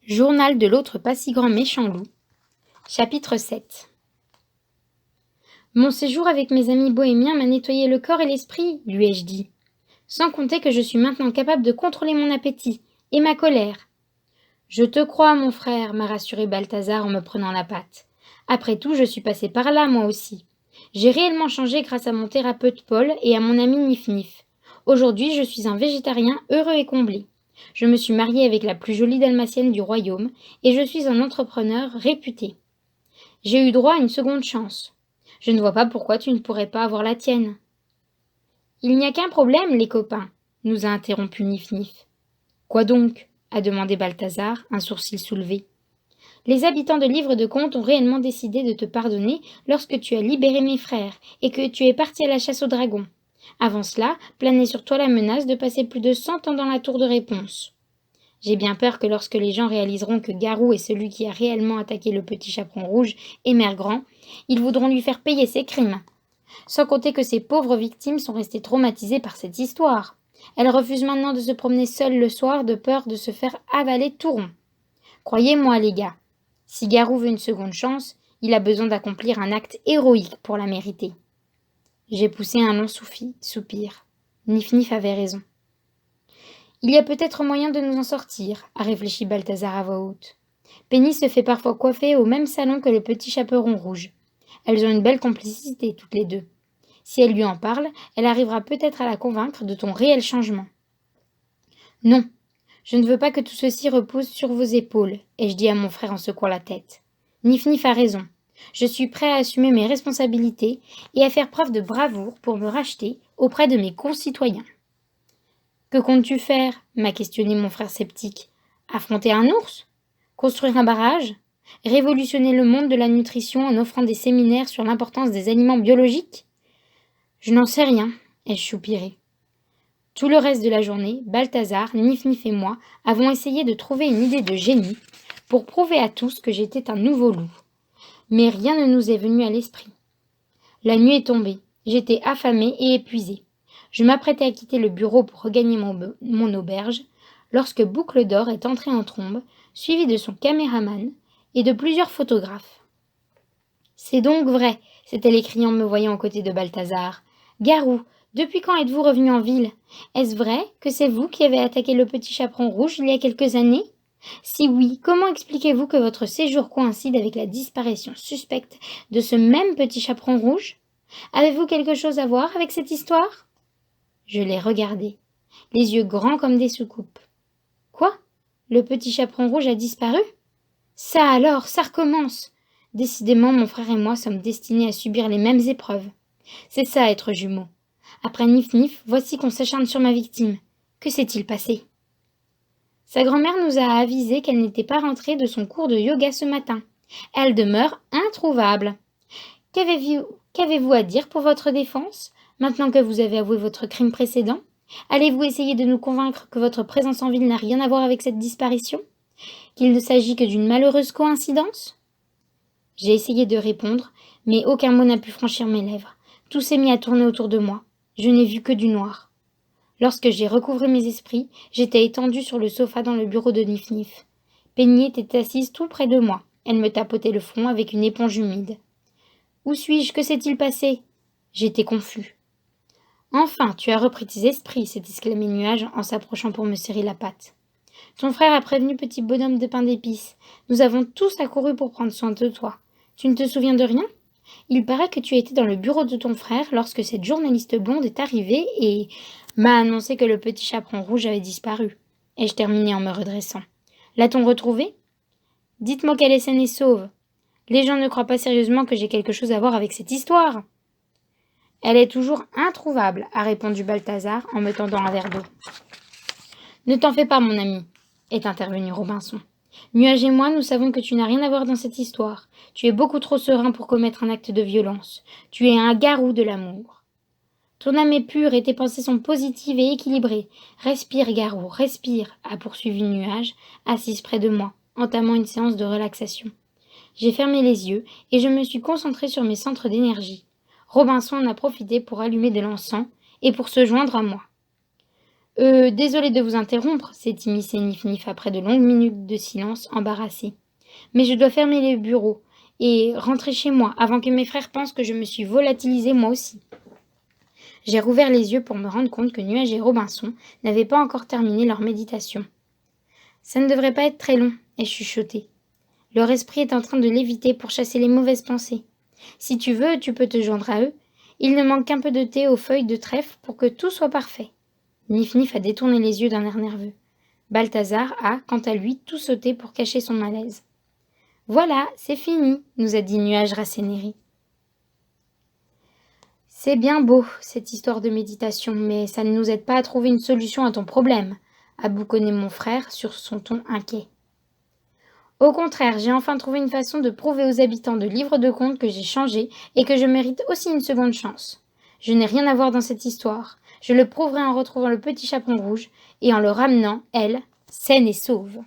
Journal de l'autre pas si grand méchant loup. Chapitre 7. Mon séjour avec mes amis bohémiens m'a nettoyé le corps et l'esprit, lui ai-je dit. Sans compter que je suis maintenant capable de contrôler mon appétit et ma colère. Je te crois, mon frère, m'a rassuré Balthazar en me prenant la patte. Après tout, je suis passé par là, moi aussi. J'ai réellement changé grâce à mon thérapeute Paul et à mon ami Nif-Nif. Aujourd'hui, je suis un végétarien heureux et comblé. Je me suis marié avec la plus jolie dalmatienne du royaume et je suis un entrepreneur réputé. J'ai eu droit à une seconde chance. Je ne vois pas pourquoi tu ne pourrais pas avoir la tienne. Il n'y a qu'un problème, les copains, nous a interrompu Nif-Nif. Quoi donc? A demandé Balthazar, un sourcil soulevé. Les habitants de Livre de Contes ont réellement décidé de te pardonner lorsque tu as libéré mes frères et que tu es parti à la chasse aux dragons. Avant cela, planait sur toi la menace de passer plus de 100 ans dans la tour de réponse. J'ai bien peur que lorsque les gens réaliseront que Garou est celui qui a réellement attaqué le petit chaperon rouge et Mère Grand, ils voudront lui faire payer ses crimes. Sans compter que ces pauvres victimes sont restées traumatisées par cette histoire. Elles refusent maintenant de se promener seules le soir de peur de se faire avaler tout rond. Croyez-moi, les gars, si Garou veut une seconde chance, il a besoin d'accomplir un acte héroïque pour la mériter. J'ai poussé un long soupir. Nif-Nif avait raison. Il y a peut-être moyen de nous en sortir, a réfléchi Balthazar à voix haute. Penny se fait parfois coiffer au même salon que le petit chaperon rouge. Elles ont une belle complicité toutes les deux. Si elle lui en parle, elle arrivera peut-être à la convaincre de ton réel changement. Non, je ne veux pas que tout ceci repose sur vos épaules, ai-je dit à mon frère en secouant la tête. Nif-Nif a raison. Je suis prêt à assumer mes responsabilités et à faire preuve de bravoure pour me racheter auprès de mes concitoyens. Que comptes-tu faire? M'a questionné mon frère sceptique. Affronter un ours? Construire un barrage? Révolutionner le monde de la nutrition en offrant des séminaires sur l'importance des aliments biologiques? Je n'en sais rien, ai-je soupiré. Tout le reste de la journée, Balthazar, Nif-Nif et moi avons essayé de trouver une idée de génie pour prouver à tous que j'étais un nouveau loup. Mais rien ne nous est venu à l'esprit. La nuit est tombée. J'étais affamée et épuisée. Je m'apprêtais à quitter le bureau pour regagner mon auberge, lorsque Boucle d'Or est entré en trombe, suivi de son caméraman et de plusieurs photographes. C'est donc vrai, s'est-elle écriée en me voyant aux côtés de Balthazar. Garou, depuis quand êtes-vous revenu en ville? Est-ce vrai que c'est vous qui avez attaqué le petit chaperon rouge il y a quelques années? Si oui, comment expliquez-vous que votre séjour coïncide avec la disparition suspecte de ce même petit chaperon rouge? Avez-vous quelque chose à voir avec cette histoire? Je l'ai regardé, les yeux grands comme des soucoupes. Quoi? Le petit chaperon rouge a disparu? Ça alors, ça recommence! Décidément, mon frère et moi sommes destinés à subir les mêmes épreuves. C'est ça, être jumeaux. Après Nif-Nif, voici qu'on s'acharne sur ma victime. Que s'est-il passé? Sa grand-mère nous a avisé qu'elle n'était pas rentrée de son cours de yoga ce matin. Elle demeure introuvable. Qu'avez-vous à dire pour votre défense, maintenant que vous avez avoué votre crime précédent? Allez-vous essayer de nous convaincre que votre présence en ville n'a rien à voir avec cette disparition? Qu'il ne s'agit que d'une malheureuse coïncidence? J'ai essayé de répondre, mais aucun mot n'a pu franchir mes lèvres. Tout s'est mis à tourner autour de moi. Je n'ai vu que du noir. Lorsque j'ai recouvré mes esprits, j'étais étendue sur le sofa dans le bureau de Nif-Nif. Penny était assise tout près de moi. Elle me tapotait le front avec une éponge humide. Où suis-je? Que s'est-il passé? J'étais confus. Enfin, tu as repris tes esprits, s'est exclamé Nuage en s'approchant pour me serrer la patte. Ton frère a prévenu petit bonhomme de pain d'épices. Nous avons tous accouru pour prendre soin de toi. Tu ne te souviens de rien? Il paraît que tu étais dans le bureau de ton frère lorsque cette journaliste blonde est arrivée et m'a annoncé que le petit chaperon rouge avait disparu. Ai-je terminé en me redressant. L'a-t-on retrouvé? Dites-moi qu'elle est saine et sauve. Les gens ne croient pas sérieusement que j'ai quelque chose à voir avec cette histoire. Elle est toujours introuvable, a répondu Balthazar en me tendant un verre d'eau. Ne t'en fais pas, mon ami, est intervenu Robinson. Nuage et moi, nous savons que tu n'as rien à voir dans cette histoire. Tu es beaucoup trop serein pour commettre un acte de violence. Tu es un garou de l'amour. Ton âme est pure et tes pensées sont positives et équilibrées. Respire, garou, respire, a poursuivi Nuage, assise près de moi, entamant une séance de relaxation. J'ai fermé les yeux et je me suis concentrée sur mes centres d'énergie. Robinson en a profité pour allumer de l'encens et pour se joindre à moi. Désolé de vous interrompre, s'est immiscé Nif-Nif après de longues minutes de silence embarrassé. Mais je dois fermer les bureaux et rentrer chez moi avant que mes frères pensent que je me suis volatilisée moi aussi. J'ai rouvert les yeux pour me rendre compte que Nuage et Robinson n'avaient pas encore terminé leur méditation. Ça ne devrait pas être très long, ai-je chuchoté. Leur esprit est en train de léviter pour chasser les mauvaises pensées. Si tu veux, tu peux te joindre à eux. Il ne manque qu'un peu de thé aux feuilles de trèfle pour que tout soit parfait. Nif-Nif a détourné les yeux d'un air nerveux. Balthazar a, quant à lui, tout sauté pour cacher son malaise. Voilà, c'est fini, nous a dit Nuage rassénéri. C'est bien beau, cette histoire de méditation, mais ça ne nous aide pas à trouver une solution à ton problème, a bouconné mon frère sur son ton inquiet. Au contraire, j'ai enfin trouvé une façon de prouver aux habitants de Livre de Contes que j'ai changé et que je mérite aussi une seconde chance. Je n'ai rien à voir dans cette histoire. Je le prouverai en retrouvant le petit chaperon rouge et en le ramenant, elle, saine et sauve.